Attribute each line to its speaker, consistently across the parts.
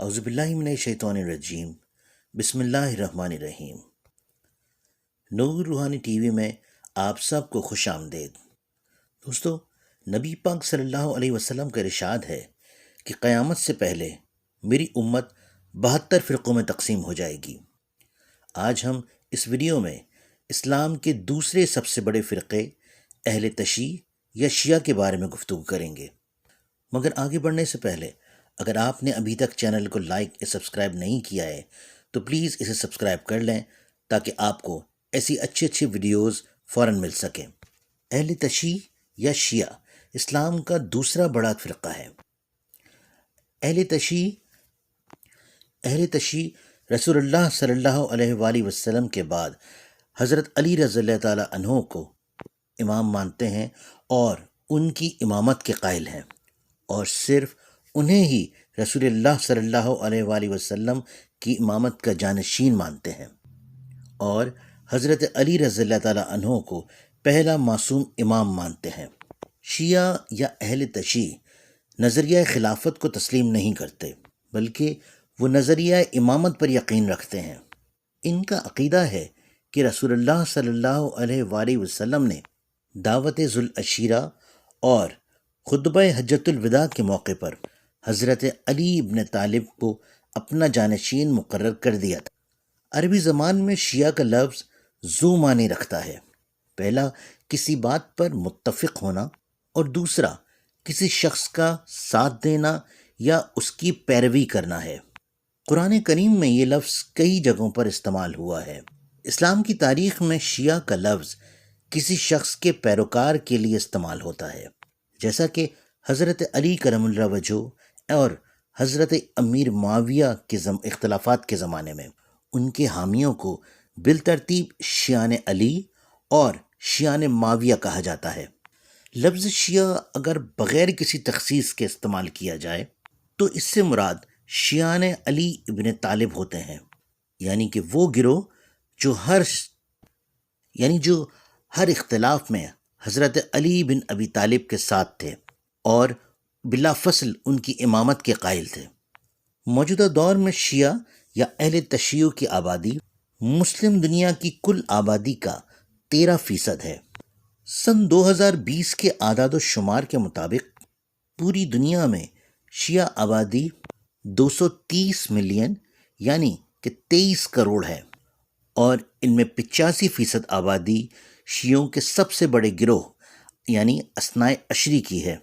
Speaker 1: اعوذ باللہ من الشیطان الرجیم، بسم اللہ الرحمن الرحیم۔ نور روحانی ٹی وی میں آپ سب کو خوش آمدید۔ دوستو، نبی پاک صلی اللہ علیہ وسلم کا ارشاد ہے کہ قیامت سے پہلے میری امت 72 فرقوں میں تقسیم ہو جائے گی۔ آج ہم اس ویڈیو میں اسلام کے دوسرے سب سے بڑے فرقے اہل تشیع یا شیعہ کے بارے میں گفتگو کریں گے۔ مگر آگے بڑھنے سے پہلے اگر آپ نے ابھی تک چینل کو لائک یا سبسکرائب نہیں کیا ہے تو پلیز اسے سبسکرائب کر لیں تاکہ آپ کو ایسی اچھی ویڈیوز فوراً مل سکیں۔ اہل تشیع یا شیعہ اسلام کا دوسرا بڑا فرقہ ہے۔ اہل تشیع رسول اللہ صلی اللہ علیہ وآلہ وسلم کے بعد حضرت علی رضی اللہ تعالیٰ عنہ کو امام مانتے ہیں اور ان کی امامت کے قائل ہیں، اور صرف انہیں ہی رسول اللہ صلی اللہ علیہ وآلہ وسلم کی امامت کا جانشین مانتے ہیں، اور حضرت علی رضی اللہ تعالیٰ عنہ کو پہلا معصوم امام مانتے ہیں۔ شیعہ یا اہل تشیع نظریہ خلافت کو تسلیم نہیں کرتے، بلکہ وہ نظریہ امامت پر یقین رکھتے ہیں۔ ان کا عقیدہ ہے کہ رسول اللہ صلی اللہ علیہ وآلہ وسلم نے دعوت ذوالعشیرہ اور خطبہ حجۃ الوداع کے موقع پر حضرت علی ابن طالب کو اپنا جانشین مقرر کر دیا تھا۔ عربی زبان میں شیعہ کا لفظ ذو معنی رکھتا ہے۔ پہلا کسی بات پر متفق ہونا، اور دوسرا کسی شخص کا ساتھ دینا یا اس کی پیروی کرنا ہے۔ قرآن کریم میں یہ لفظ کئی جگہوں پر استعمال ہوا ہے۔ اسلام کی تاریخ میں شیعہ کا لفظ کسی شخص کے پیروکار کے لیے استعمال ہوتا ہے، جیسا کہ حضرت علی کرم اللہ وجہہ اور حضرت امیر معاویہ کے اختلافات کے زمانے میں ان کے حامیوں کو بالترتیب شیعان علی اور شیعان معاویہ کہا جاتا ہے۔ لفظ شیعہ اگر بغیر کسی تخصیص کے استعمال کیا جائے تو اس سے مراد شیعان علی ابن طالب ہوتے ہیں، یعنی کہ وہ گروہ جو ہر اختلاف میں حضرت علی بن ابی طالب کے ساتھ تھے اور بلا فصل ان کی امامت کے قائل تھے۔ موجودہ دور میں شیعہ یا اہل تشیع کی آبادی مسلم دنیا کی کل آبادی کا 13% ہے۔ سن 2020 کے اعداد و شمار کے مطابق پوری دنیا میں شیعہ آبادی 230 ملین یعنی کہ 23 کروڑ ہے، اور ان میں 85% آبادی شیعوں کے سب سے بڑے گروہ یعنی اثناء عشری کی ہے۔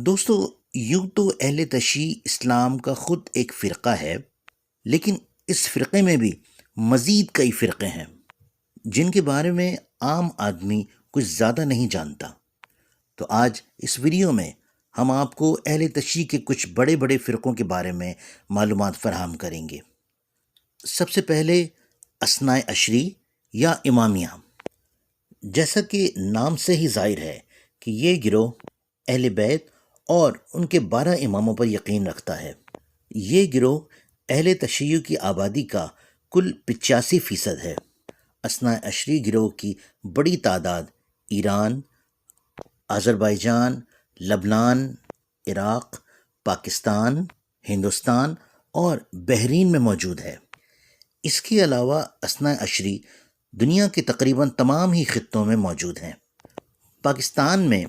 Speaker 1: دوستو، یوں تو اہل تشیع اسلام کا خود ایک فرقہ ہے، لیکن اس فرقے میں بھی مزید کئی فرقے ہیں جن کے بارے میں عام آدمی کچھ زیادہ نہیں جانتا۔ تو آج اس ویڈیو میں ہم آپ کو اہل تشیع کے کچھ بڑے بڑے فرقوں کے بارے میں معلومات فراہم کریں گے۔ سب سے پہلے اثناء عشری یا امامیہ۔ جیسا کہ نام سے ہی ظاہر ہے کہ یہ گروہ اہل بیت اور ان کے 12 اماموں پر یقین رکھتا ہے۔ یہ گروہ اہل تشیع کی آبادی کا کل 85% ہے۔ اثناء عشری گروہ کی بڑی تعداد ایران، آذربائیجان، لبنان، عراق، پاکستان، ہندوستان اور بحرین میں موجود ہے۔ اس کے علاوہ اثناء عشری دنیا کے تقریباً تمام ہی خطوں میں موجود ہیں۔ پاکستان میں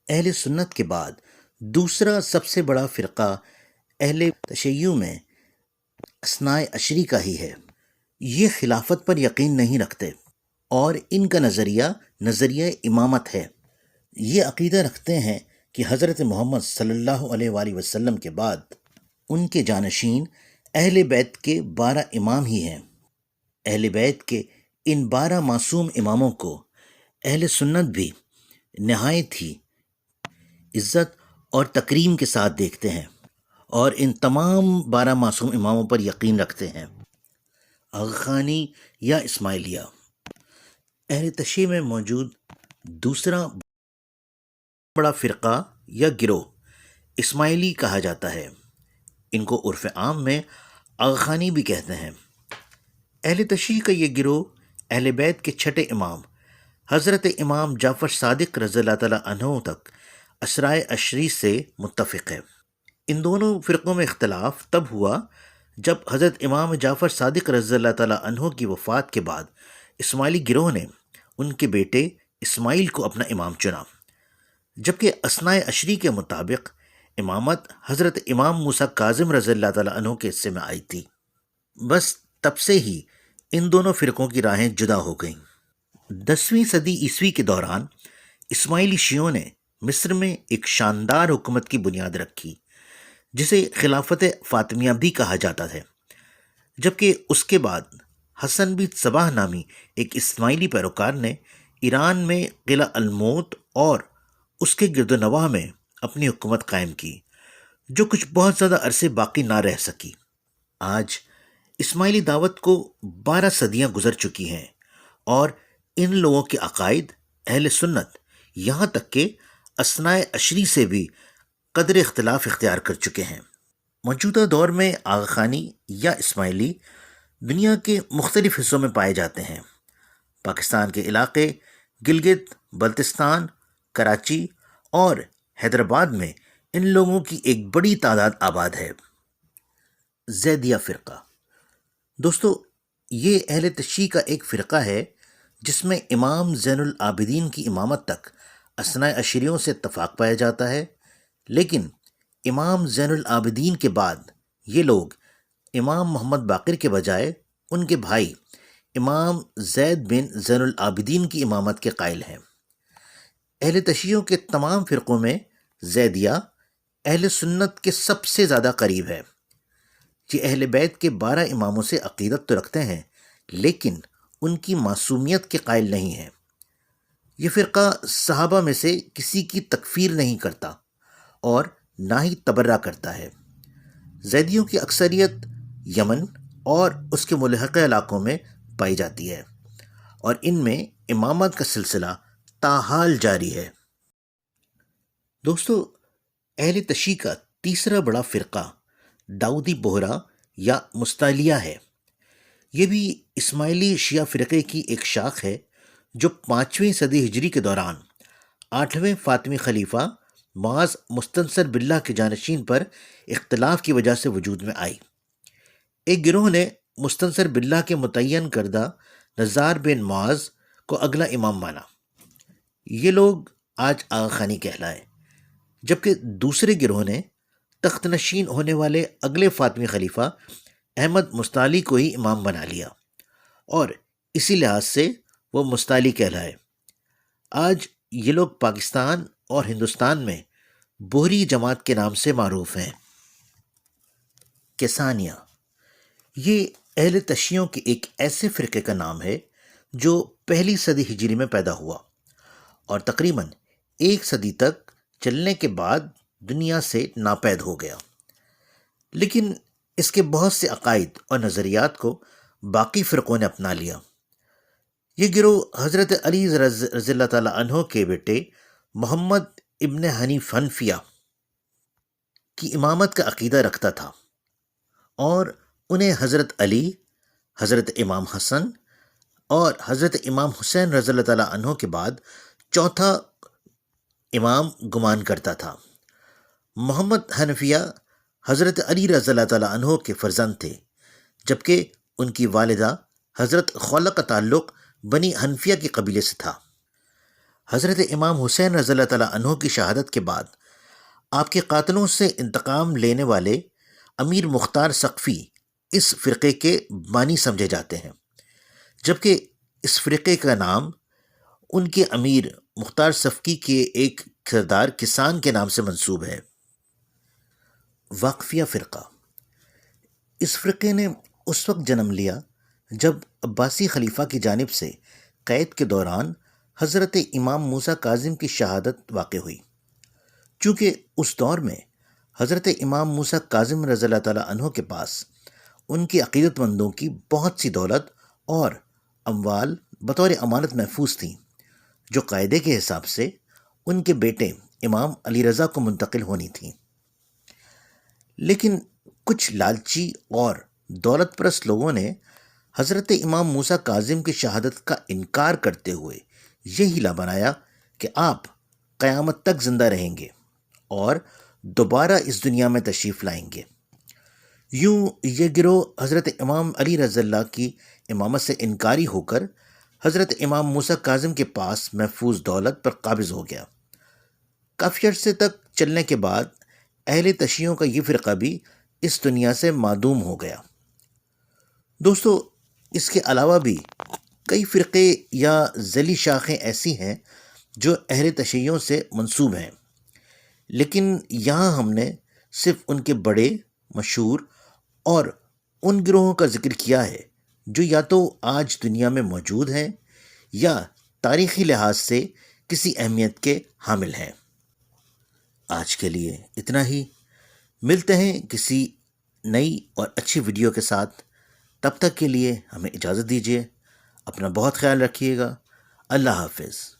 Speaker 1: اہل سنت کے بعد دوسرا سب سے بڑا فرقہ اہل تشیع میں اثناء عشری کا ہی ہے۔ یہ خلافت پر یقین نہیں رکھتے اور ان کا نظریہ امامت ہے۔ یہ عقیدہ رکھتے ہیں کہ حضرت محمد صلی اللہ علیہ وآلہ وسلم کے بعد ان کے جانشین اہل بیت کے 12 امام ہی ہیں۔ اہل بیت کے ان 12 معصوم اماموں کو اہل سنت بھی نہایت ہی عزت اور تکریم کے ساتھ دیکھتے ہیں اور ان تمام 12 معصوم اماموں پر یقین رکھتے ہیں۔ آغاخانی یا اسماعیلیہ۔ اہل تشیع میں موجود دوسرا بڑا فرقہ یا گروہ اسماعیلی کہا جاتا ہے۔ ان کو عرف عام میں آغاخانی بھی کہتے ہیں۔ اہل تشیع کا یہ گروہ اہل بیت کے چھٹے امام حضرت امام جعفر صادق رضی اللہ تعالیٰ عنہ تک اسرائے عشری سے متفق ہے۔ ان دونوں فرقوں میں اختلاف تب ہوا جب حضرت امام جعفر صادق رضی اللہ تعالیٰ عنہ کی وفات کے بعد اسماعیلی گروہ نے ان کے بیٹے اسماعیل کو اپنا امام چنا، جبکہ اثناء عشری کے مطابق امامت حضرت امام موسیٰ کاظم رضی اللہ تعالیٰ عنہ کے حصے میں آئی تھی۔ بس تب سے ہی ان دونوں فرقوں کی راہیں جدا ہو گئیں۔ 10ویں صدی عیسوی کے دوران اسماعیلی شیعوں نے مصر میں ایک شاندار حکومت کی بنیاد رکھی جسے خلافت فاطمیہ بھی کہا جاتا ہے، جبکہ اس کے بعد حسن بن صباح نامی ایک اسماعیلی پیروکار نے ایران میں قلعہ الموت اور اس کے گرد و نواح میں اپنی حکومت قائم کی، جو کچھ بہت زیادہ عرصے باقی نہ رہ سکی۔ آج اسماعیلی دعوت کو 12 صدیاں گزر چکی ہیں اور ان لوگوں کے عقائد اہل سنت یہاں تک کہ اثناء عشری سے بھی قدر اختلاف اختیار کر چکے ہیں۔ موجودہ دور میں آغا خانی یا اسماعیلی دنیا کے مختلف حصوں میں پائے جاتے ہیں۔ پاکستان کے علاقے گلگت، بلتستان، کراچی اور حیدرآباد میں ان لوگوں کی ایک بڑی تعداد آباد ہے۔ زیدیہ فرقہ، دوستو، یہ اہل تشیع کا ایک فرقہ ہے جس میں امام زین العابدین کی امامت تک اثناء عشریوں سے اتفاق پایا جاتا ہے، لیکن امام زین العابدین کے بعد یہ لوگ امام محمد باقر کے بجائے ان کے بھائی امام زید بن زین العابدین کی امامت کے قائل ہیں۔ اہل تشیعوں کے تمام فرقوں میں زیدیہ اہل سنت کے سب سے زیادہ قریب ہے۔ یہ اہل بیت کے 12 اماموں سے عقیدت تو رکھتے ہیں لیکن ان کی معصومیت کے قائل نہیں ہیں۔ یہ فرقہ صحابہ میں سے کسی کی تکفیر نہیں کرتا اور نہ ہی تبرہ کرتا ہے۔ زیدیوں کی اکثریت یمن اور اس کے ملحقہ علاقوں میں پائی جاتی ہے اور ان میں امامت کا سلسلہ تاحال جاری ہے۔ دوستو، اہل تشیع کا تیسرا بڑا فرقہ داؤدی بہرا یا مستعلیہ ہے۔ یہ بھی اسماعیلی شیعہ فرقے کی ایک شاخ ہے جو 5ویں صدی ہجری کے دوران 8ویں فاطمی خلیفہ معاذ مستنصر باللہ کے جانشین پر اختلاف کی وجہ سے وجود میں آئی۔ ایک گروہ نے مستنصر باللہ کے متعین کردہ نزار بن معاذ کو اگلا امام مانا۔ یہ لوگ آج آغا خانی کہلائے، جبکہ دوسرے گروہ نے تخت نشین ہونے والے اگلے فاطمی خلیفہ احمد مستعلی کو ہی امام بنا لیا اور اسی لحاظ سے وہ مستعلی کہلائے۔ آج یہ لوگ پاکستان اور ہندوستان میں بہری جماعت کے نام سے معروف ہیں۔ کسانیہ، یہ اہل تشیعوں کے ایک ایسے فرقے کا نام ہے جو 1 صدی ہجری میں پیدا ہوا اور تقریباً 1 صدی تک چلنے کے بعد دنیا سے ناپید ہو گیا، لیکن اس کے بہت سے عقائد اور نظریات کو باقی فرقوں نے اپنا لیا۔ یہ گروہ حضرت علی رضی اللہ تعالیٰ عنہ کے بیٹے محمد ابن حنیف حنفیہ کی امامت کا عقیدہ رکھتا تھا اور انہیں حضرت علی، حضرت امام حسن اور حضرت امام حسین رضی اللہ تعالیٰ عنہ کے بعد چوتھا امام گمان کرتا تھا۔ محمد حنفیہ حضرت علی رضی اللہ تعالیٰ عنہ کے فرزند تھے، جبکہ ان کی والدہ حضرت خولہ کا تعلق بنی حنفیہ کے قبیلے سے تھا۔ حضرت امام حسین رضی اللہ تعالیٰ عنہ کی شہادت کے بعد آپ کے قاتلوں سے انتقام لینے والے امیر مختار ثقفی اس فرقے کے بانی سمجھے جاتے ہیں، جبکہ اس فرقے کا نام ان کے امیر مختار ثقفی کے ایک کردار کسان کے نام سے منسوب ہے۔ واقفیہ فرقہ، اس فرقے نے اس وقت جنم لیا جب عباسی خلیفہ کی جانب سے قید کے دوران حضرت امام موسیٰ کاظم کی شہادت واقع ہوئی۔ چونکہ اس دور میں حضرت امام موسیٰ کاظم رضی اللہ تعالیٰ عنہ کے پاس ان کی عقیدت مندوں کی بہت سی دولت اور اموال بطور امانت محفوظ تھیں، جو قاعدے کے حساب سے ان کے بیٹے امام علی رضا کو منتقل ہونی تھیں، لیکن کچھ لالچی اور دولت پرست لوگوں نے حضرت امام موسیٰ کاظم کی شہادت کا انکار کرتے ہوئے یہ ہیلا بنایا کہ آپ قیامت تک زندہ رہیں گے اور دوبارہ اس دنیا میں تشریف لائیں گے۔ یوں یہ گروہ حضرت امام علی رضی اللہ کی امامت سے انکاری ہو کر حضرت امام موسیٰ کاظم کے پاس محفوظ دولت پر قابض ہو گیا۔ کافی عرصے تک چلنے کے بعد اہل تشیعوں کا یہ فرقہ بھی اس دنیا سے معدوم ہو گیا۔ دوستو، اس کے علاوہ بھی کئی فرقے یا ذیلی شاخیں ایسی ہیں جو اہل تشیعوں سے منسوب ہیں، لیکن یہاں ہم نے صرف ان کے بڑے، مشہور اور ان گروہوں کا ذکر کیا ہے جو یا تو آج دنیا میں موجود ہیں یا تاریخی لحاظ سے کسی اہمیت کے حامل ہیں۔ آج کے لیے اتنا ہی، ملتے ہیں کسی نئی اور اچھی ویڈیو کے ساتھ۔ تب تک کے لیے ہمیں اجازت دیجیے، اپنا بہت خیال رکھیے گا۔ اللہ حافظ۔